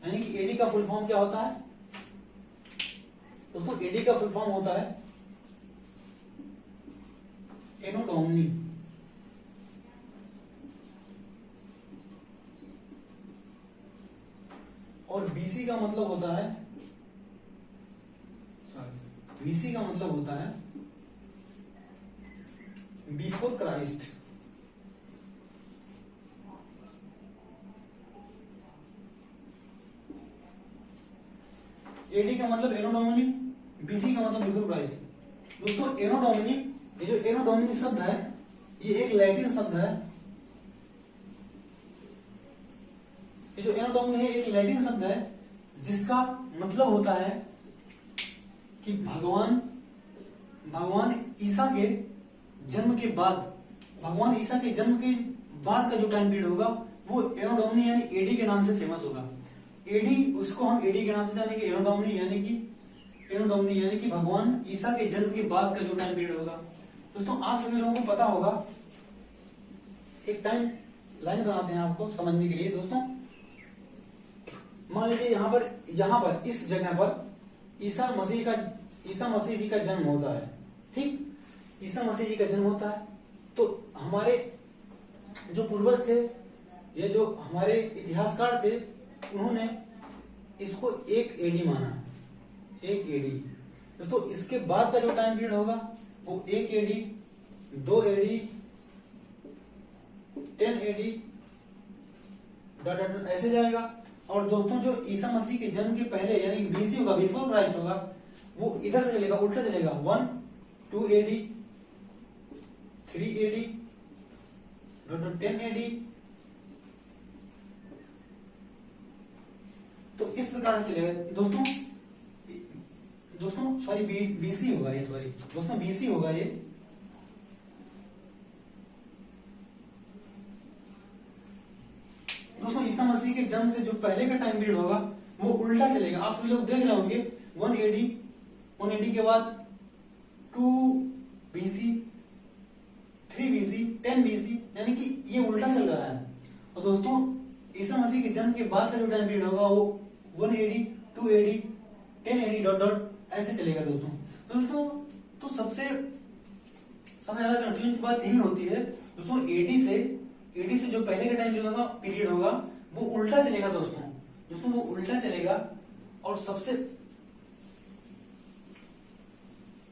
यानी कि एडी का फुल फॉर्म क्या होता है। दोस्तों एडी का फुल फॉर्म होता है एनो डोमिनी। और बीसी का मतलब होता है, बीसी का मतलब होता है बिफोर क्राइस्ट। एडी का मतलब एनो डोमिनी, बीसी का मतलब बिफोर क्राइस्ट। दोस्तों एनो डोमिनी, ये जो एनो डोमिनी शब्द है ये एक लैटिन शब्द है। ये जो एनो डोमिनी है एक लैटिन शब्द है जिसका मतलब होता है कि भगवान ईसा के जन्म के बाद, भगवान ईसा के जन्म के बाद का जो टाइम पीरियड होगा वो एनो डोमिनी यानी एडी के नाम से फेमस होगा। एडी उसको हम एडी के नाम से जानेंगे, एनो डोमिनी यानी कि भगवान ईसा के जन्म के बाद का जो टाइम पीरियड होगा। दोस्तों आप सभी लोगों को पता होगा, एक टाइम लाइन बनाते हैं आपको समझने के लिए। दोस्तों मान लीजिए यहाँ पर इस जगह पर ईसा मसीह जी का जन्म होता है, ठीक, ईसा मसीह जी का जन्म होता है। तो हमारे जो पूर्वज थे ये जो हमारे इतिहासकार थे उन्होंने इसको एक एडी माना, एक एडी। दोस्तों इसके बाद का जो टाइम पीरियड होगा वो 1 एडी, 2 एडी, 10 एडी ऐसे जाएगा। और दोस्तों जो ईसा मसीह के जन्म के पहले यानी बीसी होगा, बिफोर क्राइस्ट होगा, वो इधर से चलेगा, उल्टा चलेगा। 1, 2 एडी, 3 एडी, 10 एडी। तो इस प्रकार से चलेगा। दोस्तों सॉरी बीसी होगा ये, सॉरी दोस्तों बीसी होगा ये। दोस्तों ईसा मसीह के जन्म से जो पहले का टाइम पीरियड होगा वो उल्टा चलेगा। आप सभी लोग देख रहे होंगे 1 एडी के बाद 2 बीसी, 3 बीसी, 10 बीसी, यानी कि ये उल्टा चल रहा है। और दोस्तों ईसा मसीह के जन्म के बाद का जो टाइम पीरियड होगा वो 1 AD, 2 AD, 10 AD dot dot ऐसे चलेगा। दोस्तों दोस्तों तो सबसे ज्यादा कंफ्यूजन की बात यही होती है दोस्तों, एडी से जो पहले का टाइम पीरियड होगा वो उल्टा चलेगा दोस्तों वो उल्टा चलेगा। और सबसे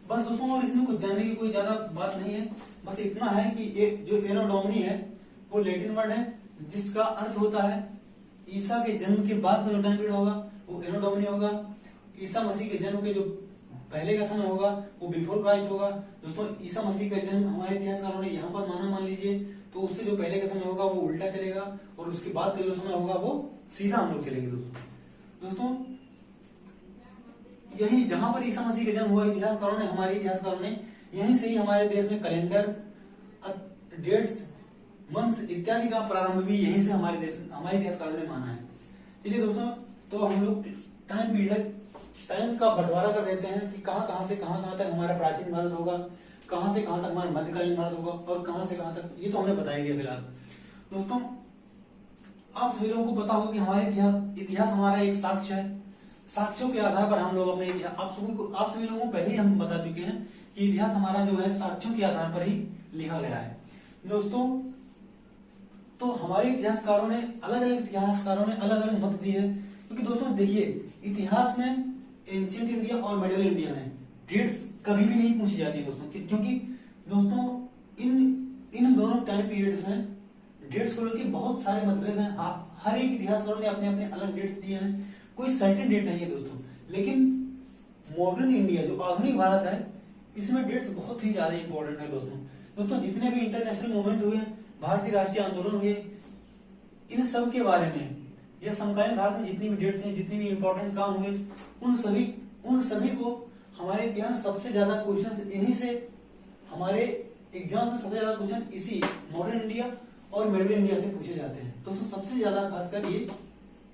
बस दोस्तों, और इसमें कुछ जानने की कोई ज्यादा बात नहीं है, बस इतना है कि ये जो एनोडोमनी है वो लैटिन वर्ड है जिसका अर्थ होता है ईसा के जन्म के बाद का जो टाइम पीरियड होगा वो एनोडोमनी होगा। ईसा मसीह के जन्म के जो पहले का समय होगा वो बिफोर क्राइस्ट होगा। दोस्तों ईसा मसीह का जन्म हमारे इतिहासकारों ने यहाँ पर माना, मान लीजिए, तो उससे जो पहले का समय होगा वो उल्टा चलेगा और उसके बाद का जो समय होगा वो सीधा हम लोग चलेंगे। दोस्तों यही जहां पर ईसा मसीह का जन्म हुआ, हमारे इतिहासकारों ने यहीं से ही हमारे देश में कैलेंडर, डेट्स, मंथ्स इत्यादि का प्रारंभ भी यहीं से हमारे इतिहासकारों ने माना है। चलिए दोस्तों, तो हम लोग टाइम का बंटवारा कर देते हैं कि कहां से कहां तक हमारा प्राचीन भारत होगा, कहां से कहां तक हमारा मध्यकालीन भारत होगा और कहां से कहां तक, ये तो हमने बताया गया फिलहाल। दोस्तों आप सभी लोगों को पता होगा कि हमारे इतिहास हमारा एक साक्ष्य है। साक्ष्यों के आधार पर हम लोग अपने इतिहास, आप सभी लोगों को पहले ही हम बता चुके हैं कि इतिहास हमारा जो है साक्ष्यों के आधार पर ही लिखा गया है। दोस्तों तो हमारे इतिहासकारों ने अलग अलग मत दिए हैं, क्योंकि दोस्तों देखिए, इतिहास में एंशिएंट इंडिया और मिडिल इंडिया में डेट्स कभी भी नहीं पूछी जाती है दोस्तों, क्योंकि दोस्तों इन दोनों टाइम पीरियड्स में डेट्स को लेकर बहुत सारे मतभेद हैं। हर एक इतिहासकारों ने अपने अपने अलग डेट्स दिए हैं, कोई सर्टेन डेट नहीं है दोस्तों। लेकिन मॉडर्न इंडिया जो आधुनिक भारत है, इसमें डेट्स बहुत ही ज्यादा इंपॉर्टेंट है दोस्तों। जितने भी इंटरनेशनल मूवमेंट हुए, भारतीय राष्ट्रीय आंदोलन हुए, इन सब के बारे में या समकालीन भारत में जितनी भी डेट्स हैं, जितनी भी इंपॉर्टेंट काम हुए, उन सभी को हमारे इतिहास में सबसे ज्यादा क्वेश्चन इन्हीं से, हमारे एग्जाम में सबसे ज्यादा क्वेश्चन इसी मॉडर्न इंडिया और मिडिल इंडिया से पूछे जाते हैं दोस्तों। सबसे ज्यादा खासकर ये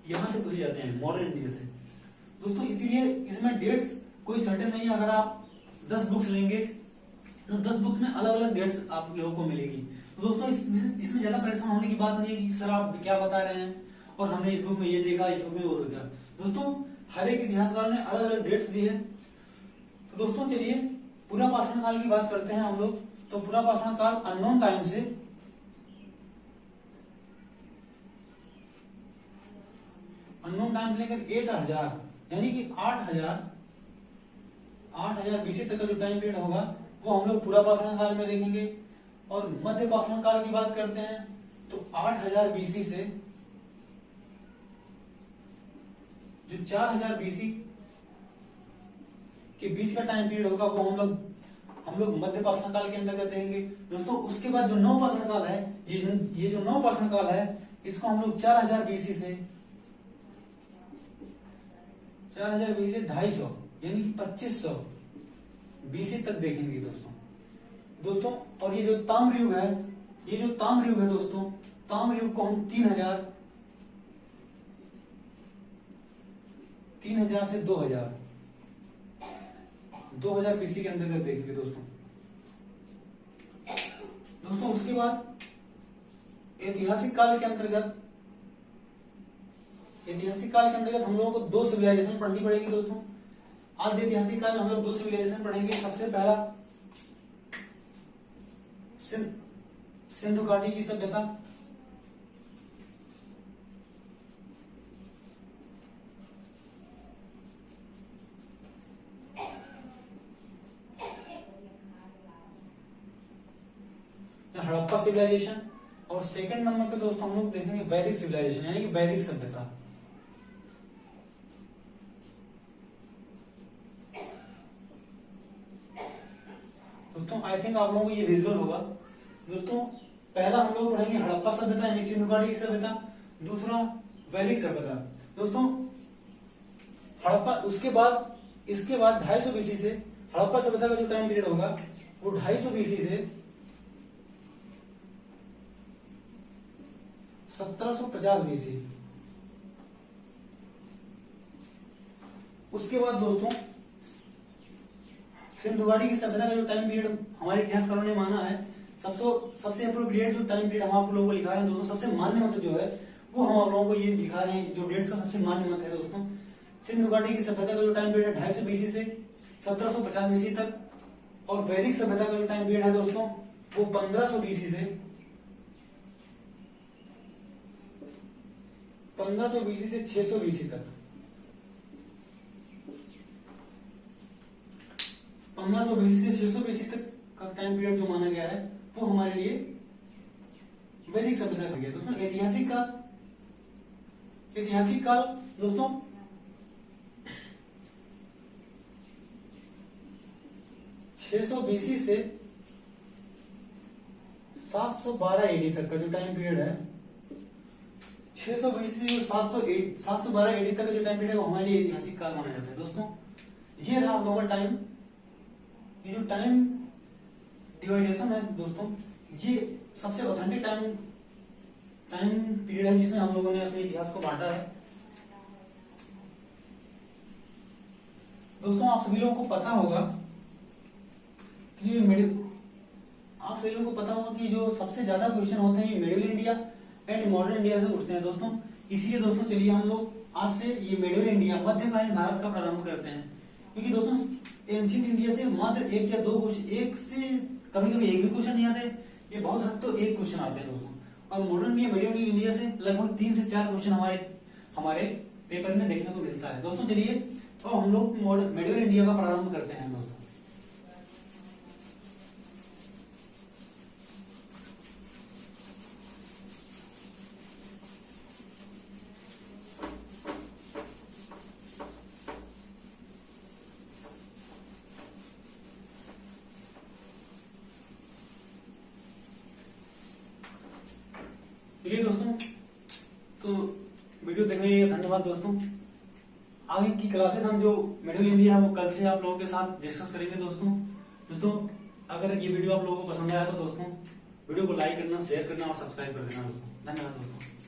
यहां से पूछे जाते हैं, मॉडर्न इंडिया से दोस्तों। इसीलिए इसमें डेट्स कोई सर्टेन नहीं है। अगर आप 10 बुक्स लेंगे तो 10 बुक्स में अलग अलग डेट्स आप लोगों को मिलेगी। तो दोस्तों इसमें ज्यादा परेशान होने की बात नहीं है कि सर आप क्या बता रहे हैं और हमने इस बुक में ये देखा, इस बुक में वो देखा। दोस्तों हर एक इतिहासकार ने अलग अलग डेट्स दी है। तो दोस्तों चलिए पूरा पाषाण काल की बात करते हैं हम लोग। तो पूरा पाषाण काल अननोन टाइम से लेकर 8000 यानी कि 8000 बीसी तक का जो टाइम पीरियड होगा वो हम लोग पूरा पाषाण काल में देखेंगे। और मध्य पाषाण काल की बात करते हैं तो 8000 बीसी से जो 4000 बीसी के बीच का टाइम पीरियड होगा वो हम लोग मध्य पाषाण काल के अंतर्गत देखेंगे दोस्तों। उसके बाद जो नव पाषाण काल है, ये जो नव पाषाण काल है, इसको हम लोग 4000 बीसी से 250 यानी कि 2500 बीसी तक देखेंगे दोस्तों। और ये जो ताम्र युग है, दोस्तों, ताम्र युग को हम 3000 से 2000 बीसी के अंतर्गत देखेंगे दोस्तों। उसके बाद ऐतिहासिक काल के अंतर्गत हम लोगों को 2 सिविलाइजेशन पढ़नी पड़ेगी दोस्तों। आद्य ऐतिहासिक काल में हम लोग 2 सिविलाइजेशन पढ़ेंगे। सबसे पहला सिंधु घाटी की सभ्यता, हड़प्पा सिविलाइजेशन। और सेकंड नंबर पे दोस्तों हम लोग देखेंगे वैदिक सिविलाइजेशन यानी कि वैदिक सभ्यता। दोस्तों आई थिंक आप लोगों को ये विजुअल होगा दोस्तों। पहला हम लोग पढ़ेंगे हड़प्पा सभ्यता यानी सिंधु घाटी की सभ्यता, दूसरा वैदिक सभ्यता दोस्तों। हड़प्पा, इसके बाद 250 बीसी से हड़प्पा सभ्यता का जो टाइम पीरियड होगा वो 250 बीसी से 1750 बीसी। उसके बाद दोस्तों सिंधु घाटी की सभ्यता का जो टाइम पीरियड हमारे इतिहासकारों ने माना है, सबसे अप्रोप्रिएट जो टाइम पीरियड हम आप लोगों को लिखा रहे हैं दोस्तों, सबसे मान्य मत जो है वो हम आप लोगों को ये दिखा रहे हैं। जो डेट्स का सबसे मान्य मत है दोस्तों, सिंधु घाटी की सभ्यता का जो टाइम पीरियड 250 बीसी से 1750 BC तक। और वैदिक सभ्यता का जो टाइम पीरियड है दोस्तों वो 1500 BC से 600 BC तक। 1500 BC से 600 BC तक का टाइम पीरियड जो माना गया है वो हमारे लिए वैदिक सभ्यता का गया। दोस्तों ऐतिहासिक काल दोस्तों 600 BC से 712 AD तक का जो टाइम पीरियड है, 600 BC से 712 AD तक का जो टाइम पीरियड है वो हमारे लिए ऐतिहासिक काल माना जाता है। दोस्तों ये रहा हम लोगों का टाइम, ये जो टाइम डिवाइडेशन है दोस्तों, ये सबसे ऑथेंटिक टाइम पीरियड है जिसमें हम लोगों ने अपने इतिहास को बांटा है। दोस्तों आप सभी लोगों को पता होगा कि जो सबसे ज्यादा क्वेश्चन होते हैं ये middle India and modern India से उठते हैं दोस्तों। इसीलिए दोस्तों चलिए हम लोग आज से ये मिडिल इंडिया मध्यकालीन भारत का प्रारंभ करते हैं, क्योंकि दोस्तों एंशिएंट इंडिया से मात्र एक या दो क्वेश्चन, एक से कभी कभी एक भी क्वेश्चन नहीं आते, ये बहुत हद तो एक क्वेश्चन आते हैं दोस्तों। और मॉडर्न इंडिया मिडिल इंडिया से लगभग 3 से 4 क्वेश्चन हमारे पेपर में देखने को मिलता है। दोस्तों चलिए तो हम लोग मिडिल इंडिया का प्रारंभ करते हैं दोस्तों। चलिए दोस्तों तो वीडियो देखने के लिए धन्यवाद दोस्तों। आगे की क्लासेस हम जो मिडिल इंडिया है वो कल से आप लोगों के साथ डिस्कस करेंगे दोस्तों। अगर ये वीडियो आप लोगों को पसंद आया तो दोस्तों वीडियो को लाइक करना, शेयर करना और सब्सक्राइब कर देना दोस्तों। धन्यवाद दोस्तों।